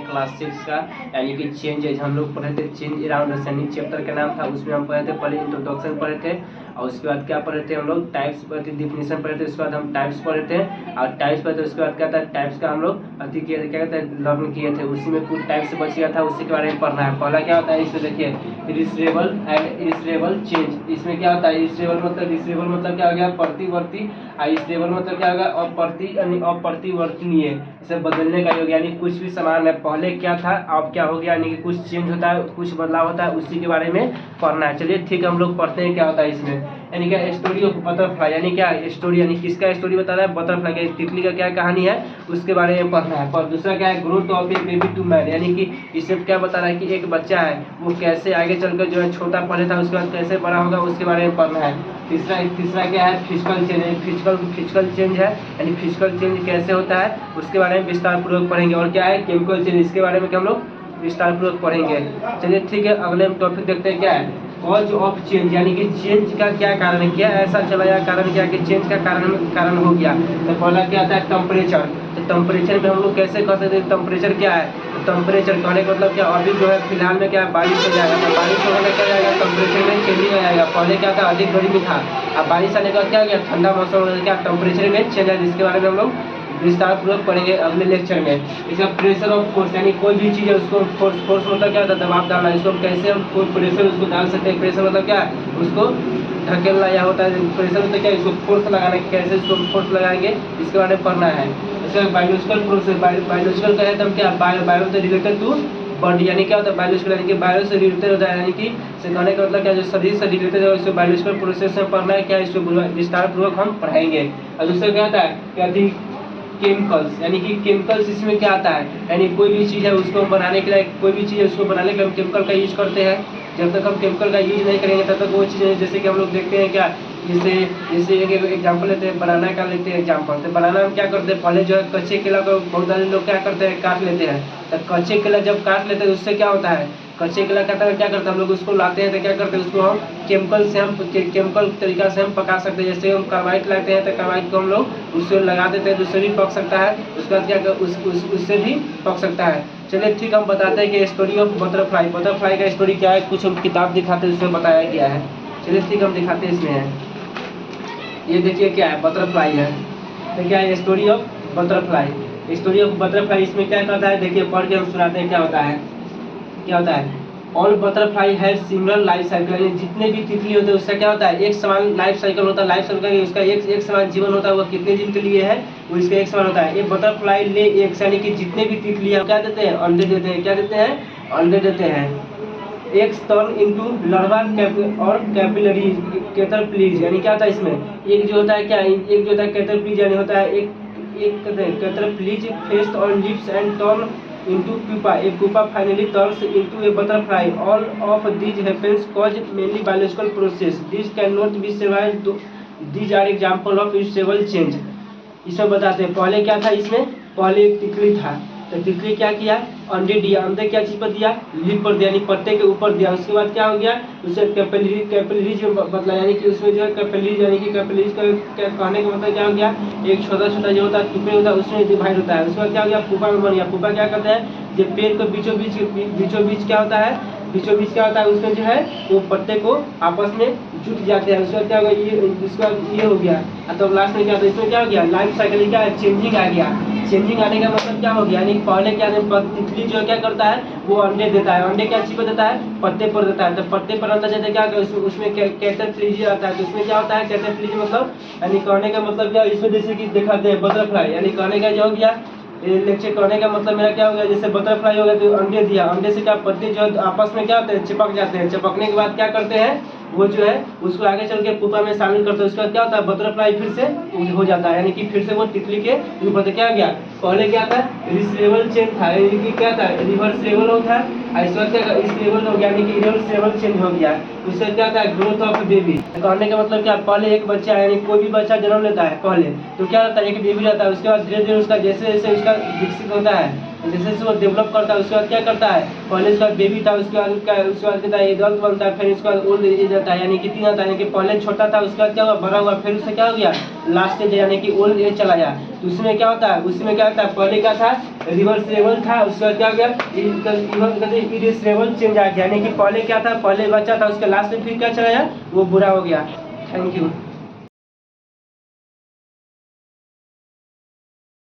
Class 6 का, यानी कि चेंज हम लोग पढ़े थे। Change around the sun chapter का नाम था, उसमें हम पढ़े थे पहले इंट्रोडक्शन पढ़े थे, और उसके बाद क्या पढ़े थे हम लोग टाइप्स पढ़े थे, डिफिनेशन पढ़े थे, उसके बाद हम टाइप्स पढ़े थे, और टाइप्स पढ़े थे उसके बाद क्या था टाइप्स का हम लोग अति किए थे, क्या कहते हैं लर्न किए थे, उसी में कुछ टाइप्स बच गया था, उसी के बारे में पढ़ना है। पहला क्या होता है इसमें देखिए इरिसरेबल एंड इरिसरेबल चेंज। इसमें क्या होता है इरिसरेबल मतलब क्या हो गया प्रतिवर्ती, और इरिसरेबल मतलब क्या होगा अपरिवर्तनीय, इसे बदलने का योग, यानी कुछ भी समान है पहले क्या था अब क्या हो गया, यानी कि कुछ चेंज होता है कुछ बदलाव होता है, उसी के बारे में पढ़ना है। चलिए ठीक हम लोग पढ़ते हैं क्या होता है इसमें, यानी क्या स्टोरी ऑफ बटरफ्लाई, यानी क्या स्टोरी, यानी किसका स्टोरी बता रहा है बटरफ्लाई का, तितली का क्या कहानी है उसके बारे में पढ़ना है। पर दूसरा क्या है growth of a baby to man, यानी कि इससे क्या बता रहा है कि एक बच्चा है वो कैसे आगे चलकर जो है छोटा पहले था उसके बाद कैसे बड़ा होगा उसके बारे में पढ़ना है। तीसरा क्या है फिजिकल चेंज, फिजिकल चेंज है, यानी फिजिकल चेंज कैसे होता है उसके बारे में विस्तार पूर्वक पढ़ेंगे। और क्या है केमिकल चेंज, इसके बारे में हम लोग विस्तार पूर्वक पढ़ेंगे। चलिए ठीक है अगले टॉपिक देखते हैं क्या है कॉज ऑफ चेंज, यानी कि चेंज का क्या कारण है, क्या ऐसा चला या कारण क्या कि चेंज का कारण हो गया। तो पहला क्या आता है टेम्परेचर, तो टेम्परेचर में हम लोग कैसे कह सकते हैं टेम्परेचर क्या है, तो टेम्परेचर कहने का मतलब क्या अभी जो है फिलहाल में क्या है बारिश हो जाएगा, तो बारिश होने का क्या जाएगा टेम्परेचर में चेंजिंग आ जाएगा। पहले क्या था अधिक गर्मी था, अब बारिश आने का क्या हो गया ठंडा मौसम हो गया, क्या टेम्परेचर में चेंज है, जिसके बारे में हम लोग विस्तार पूर्वक पढ़ेंगे अगले लेक्चर में। इसका प्रेशर ऑफ फोर्स, यानी कोई भी चीज़ है उसको फोर्स मतलब क्या होता है दबाव डालना, इसको कैसे हम कोई प्रेशर उसको डाल सकते हैं, प्रेशर मतलब क्या है उसको धकेलना या होता है, प्रेशर मतलब क्या इसको फोर्स लगाना, कैसे इसको फोर्स लगाएंगे इसके बारे में पढ़ना है। इसका बायोलॉजिकल प्रोसेस, बायोलॉजिकल का है तब क्या बायो से रिलेटेड टू बॉडी, यानी क्या होता है बायोलॉजिकल यानी कि बायो से रिलेटेड होता है, यानी कि से कहने का मतलब क्या जो शरीर से रिलेटेड है उसको बायोलॉजिकल प्रोसेस में पढ़ना है, क्या इसको विस्तार पूर्वक हम पढ़ाएंगे। और दूसरा क्या होता है कि अधिक केमिकल्स, यानी कि केमिकल्स इसमें क्या आता है, यानी कोई भी चीज़ है उसको बनाने के लिए कोई भी चीज़ है उसको बनाने के लिए हम केमिकल का यूज करते हैं। जब तक हम केमिकल का यूज नहीं करेंगे तब तक वो चीज़ें जैसे कि हम लोग देखते हैं क्या जैसे एक एग्जाम्पल लेते हैं बनाना का लेते हैं एग्जाम्पल, तो बनाना हम क्या करते हैं पहले जो है कच्चे केला को बहुत सारे लोग क्या करते हैं काट लेते हैं, तो कच्चे केला जब काट लेते हैं उससे क्या होता है कच्चे केला काटने में क्या करते हैं हम लोग उसको लाते हैं तो क्या करते हैं उसको हम केमिकल तरीका से हम पका सकते हैं। जैसे हम कार्बाइड लाते हैं तो कार्बाइड को हम लोग उससे लगा देते हैं, उससे भी पक सकता है, उसके बाद क्या उससे भी पक सकता है। चलिए ठीक हम बताते हैं कि स्टोरी ऑफ बटरफ्लाई का स्टोरी क्या है, कुछ हम किताब दिखाते हैं उसमें बताया गया है। चलिए ठीक हम दिखाते हैं इसमें है, ये देखिए क्या है बटरफ्लाई है, तो क्या है स्टोरी ऑफ बटरफ्लाई, इसमें क्या करता है देखिए पढ़ के हम सुनाते हैं क्या होता है ऑल बटरफ्लाई है सिमिलर लाइफ साइकिल, यानी जितने भी तितली होते हैं उसका क्या होता है एक समान लाइफ साइकिल होता है, लाइफ साइकिल उसका एक समान जीवन होता है, वो कितने दिन के लिए है वो इसका एक समान होता है। ये बटरफ्लाई ले एक यानी कि जितने भी तितली है क्या देते हैं अंडे देते हैं, क्या देते हैं अंडे देते हैं। एक्स टर्न इनटू लार्वा और कैपिलरी कैटरपिलर, यानी क्या होता है इसमें एक जो होता है क्या एक जो होता है कैटरपिलर यानी होता है एक कैटरपिलर फेस्ट और lips and turn into pupa, a pupa finally turns into a butterfly. All of these happens cause mainly biological process. These cannot be survived. These are example of irreversible change. इसमें बताते हैं पहले क्या था इसमें पहले एक तितली था, तो तितली क्या किया अंडे दिया, अंडे क्या चीज़ पर दिया लीफ पर दिया यानी पत्ते के ऊपर दिया, उसके बाद क्या हो गया उसे कैपिलरीज बदला, यानी कि उसमें जो है कैपिलरीज यानी कि कैपिलरीज का कहने का मतलब क्या हो गया एक छोटा छोटा जो होता है टुकड़े होता है उसमें डिवाइड होता है। उसके बाद क्या हो गया पुपा में बन गया, पुपा क्या करता है जब पेड़ को बीचों बीच क्या होता है उसमें जो है वो पत्ते को आपस में जुट जाते हैं। उसके बाद क्या होगा ये हो गया, तो लास्ट में क्या होता है इसमें क्या हो गया लाइफ साइकिल क्या है चेंजिंग आ गया। चेंजिंग आने का मतलब क्या हो गया यानी पहले क्या तितली जो क्या करता है वो अंडे देता है, अंडे क्या चीज़ पर देता है पत्ते पर देता है, तो पत्ते पर अंडा देता है क्या उसमें कैटरपिलर आता है, तो उसमें क्या होता है कैटरपिलर मतलब यानी कहने का मतलब क्या इसमें जैसे कि दिखाते हैं बटरफ्लाई, यानी कहने का जो हो गया लेक्चर करने का मतलब मेरा क्या हो गया जैसे बटरफ्लाई हो गया तो अंडे दिया, अंडे से क्या पत्ते जो आपस में क्या होते हैं चिपक जाते हैं, चिपकने के बाद क्या करते हैं वो जो है उसको आगे चल के पुपा में शामिल करते हैं। उसके बाद क्या होता है बटरफ्लाई फिर से हो जाता है, यानी कि फिर से वो तितली के ऊपर से क्या गया पहले क्या था रिवर्सिबल चेंज था, यानी कि क्या था रिवर्सिबल होता है इस वक्त रिवर्सिबल हो गया यानी कि रिवर्सिबल चेंज हो गया। उससे क्या था ग्रोथ ऑफ बेबी, कहने का मतलब क्या पहले एक बच्चा यानी कोई भी बच्चा जन्म लेता है पहले तो क्या होता है एक बेबी रहता है, उसके बाद धीरे धीरे उसका जैसे जैसे उसका विकसित होता है जैसे जैसे वो डेवलप करता है उसके बाद क्या करता है, पहले उसके बाद बेबी था, उसके बाद कहता है एडल्ट बनता है, फिर उसके बाद ओल्ड एज आता है यानी कि 3 आता है, यानी कि पहले छोटा था उसके बाद क्या हुआ बड़ा हुआ, फिर उससे क्या हो गया लास्ट एज यानी कि ओल्ड एज चला गया। तो उसमें क्या होता है, उसमें क्या होता है पहले क्या था रिवर्सिबल था, उसके बाद क्या हो गया इरिवर्सिबल चेंज आ गया, यानी कि पहले क्या था पहले बच्चा था उसके लास्ट में फिर क्या चला गया वो बुरा हो गया। Thank you.